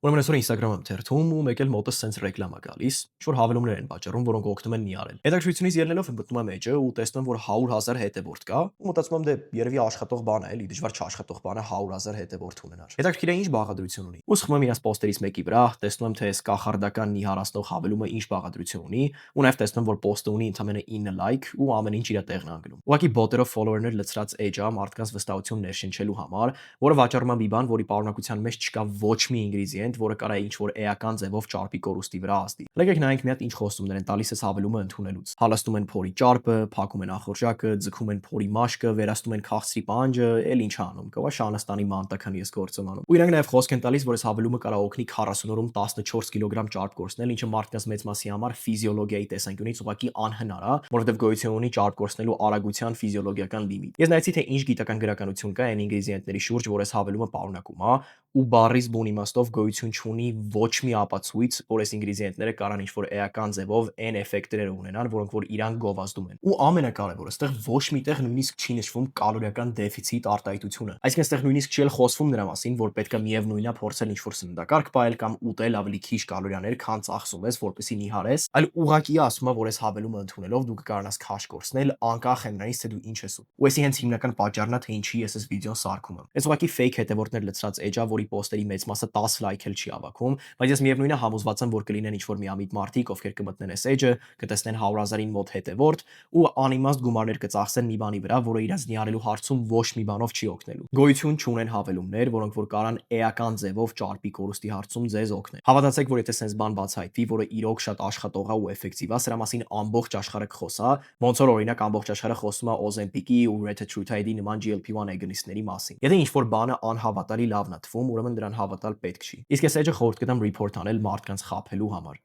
Ուրեմն այսօր Instagram-ում թերթում ու մեկ էլ մոտս սենց ռեկլամ է գալիս, ինչ-որ հավելումներ են պատճառում, որոնք օգնում են մի արել։ Հետաքրքրությունից ելնելով եմ մտնում եմ էջը ու տեսնում եմ, որ 100,000 հետևորդ կա, ու մտածում եմ դե երևի աշխատող բան է, էլի դժվար չաշխատող բան է 100,000 հետևորդ ունենալ։ Հետաքրքիր է ինչ բաղադրություն ունի։ Ու սխմում եմ իրաց պոստերից մեկի վրա, տեսնում եմ թե այս կախարդական նիհարացնող հավելումը ինչ բաղադրություն ունի, ու նաև տեսնում եմ, որ պոստը ունի ընդամենը 9 լայք ու ամեն ինչ իր տեղն է ընկնում։ Ուղղակի բոտերով ֆոլոուերներ լցրած էջ է մարդկանց վստահություն ներշնչելու համար, որը վաճառում է մի բան, որի պարունակության մեջ չկա ոչ մի ինգրեդիենտ, որը կարա ինչ-որ էական ձևով ճարպի կորուստի վրա ազդի։ Եկեք նայենք մի հատ ինչ խոստումներ են տալիս այս հավելումը ընդունելուց։ Հալաստում են փորի ճարպը, փակում են ախորժակը, ձգում են փորի մաշկը, վերացնում են քաղցրի պանջը, էլ ինչ անում, կողա Շահանաստանի մանտա, քանի ես գործում անում։ Ու իրանք նաև խոսք են տալիս, որ այս հավելումը կարա օգնի 40 օրում 14 կիլոգրամ ճարպ կորցնել, ինչը մարդկանց մեծ մասի համար ֆիզիոլոգիայի տեսանկյունից ուղղակի անհնար է, որովհետև գոյություն ունի ճարպ կորցնելու արագության ֆիզիոլոգիական լիմիտ։ Ես նայեցի թե ինչ գիտական գրականություն կա այն ինգրեդիենտների շուրջ, որ այս հավելումը պարունակում է, ու բառից բուն իմաստով գոյություն չունի ոչ մի ապացույց, որ այս ինգրեդիենտները կարան ինչ-որ էական ձևով այն էֆեկտներ ունենան, որոնք որ իրանք գովազդում են։ Ու ամենակարևորը, այստեղ ոչ միտեղ նույնիսկ չի նշվում կալորիական դեֆիցիտ արտահայտությունը։ Այսինքն այստեղ նույնիսկ չի էլ խոսվում նրա մասին, որ պետք է միևնույնն է փորձել ինչ-որ սննդակարգ պահել կամ ուտել ավելի քիչ կալորիաներ, քան ծախսում ես, որպեսզի նիհարես, այլ ուղղակի ասում է, որ այս հավելումը ընդունելով դու կկարողանաս քաշ կորցնել, անկախ նրանից, թե դու ինչ ես ուտում։ Ու էսի հենց հիմնական պատճառն է, թե ինչի ես այս վիդեոն սարքում եմ։ Այս ուղղակի fake հետևորդներ լցրած էջ է, որի պոստերի մեծ մասը 10 լայք էլ չի հավաքում, բայց ես միևնույնն է համոզված եմ, որ կլինեն ինչ-որ միամիտ մարդիկ, ովքեր կմտնեն այս էջը, կտեսնեն 100,000-ին մոտ հետևորդ ու անիմաստ գումարներ կծախսեն մի բանի վրա, որը իրաց նիարելու հարցում ոչ մի բանով չի օգնելու։ Գոյություն չունեն հավելումներ, որոնք որ կարան էական ձևով ճարպի կորուստի հարցում ձեզ օգնել։ Հավատացեք, որ եթե sense բան բացահայտվի, որը իրոք շատ աշխատող է ու էֆեկտիվ է, սրա մասին ամբողջ աշխարհը կխոսա, ոնց որ օրինակ ամբողջ աշխարհը խոսում է Ozempic-ի ու Retatrutide-ի նման GLP-1 agonist-ների մասին։ Եթե ինչ-որ բանը անհավատալի լավն է թվում, ուրեմն դրան հավատալ պետք չի։ Իսկ այս էջը խորհուրդ կտամ report անել մարդկանց խաբելու համար։